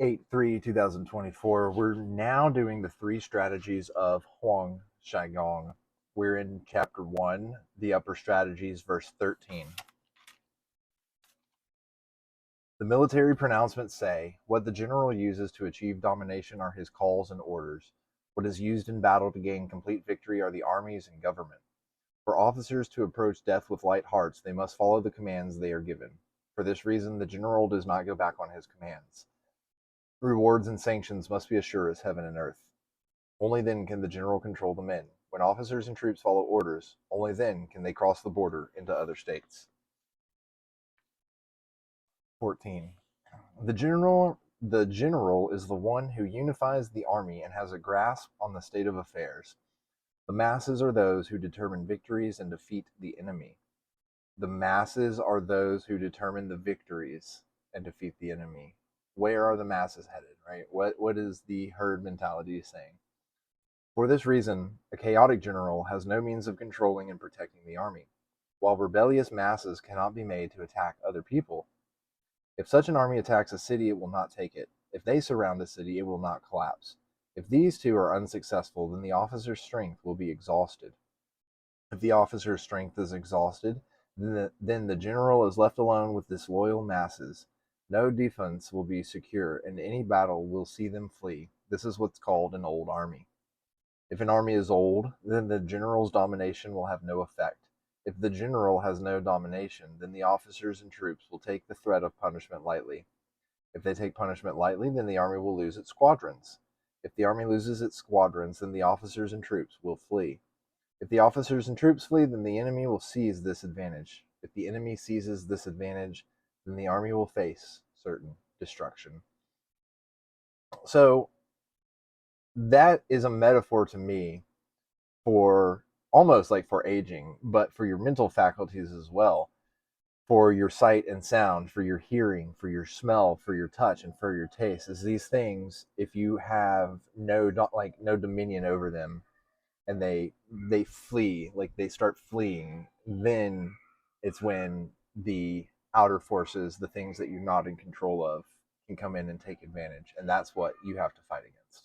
8/3/2024. We're now doing the three strategies of Huang Shigong. We're in chapter 1, the upper strategies, verse 13. The military pronouncements say, what the general uses to achieve domination are his calls and orders. What is used in battle to gain complete victory are the armies and government. For officers to approach death with light hearts, they must follow the commands they are given. For this reason, the general does not go back on his commands. Rewards and sanctions must be as sure as heaven and earth. Only then can the general control the men. When officers and troops follow orders, only then can they cross the border into other states. 14. The general is the one who unifies the army and has a grasp on the state of affairs. The masses are those who determine victories and defeat the enemy. The masses are those who determine the victories and defeat the enemy. Where are the masses headed, right? What is the herd mentality saying? For this reason, a chaotic general has no means of controlling and protecting the army, while rebellious masses cannot be made to attack other people. If such an army attacks a city, it will not take it. If they surround a city, it will not collapse. If these two are unsuccessful, then the officer's strength will be exhausted. If the officer's strength is exhausted, then the general is left alone with disloyal masses. No defense will be secure, and any battle will see them flee. This is what's called an old army. If an army is old, then the general's domination will have no effect. If the general has no domination, then the officers and troops will take the threat of punishment lightly. If they take punishment lightly, then the army will lose its squadrons. If the army loses its squadrons, then the officers and troops will flee. If the officers and troops flee, then the enemy will seize this advantage. If the enemy seizes this advantage, then the army will face certain destruction. So that is a metaphor to me for almost like for aging, but for your mental faculties as well, for your sight and sound, for your hearing, for your smell, for your touch, and for your taste. Is these things, if you have no dominion over them, and they flee, like they start fleeing, then it's when the outer forces, the things that you're not in control of, can come in and take advantage, and that's what you have to fight against.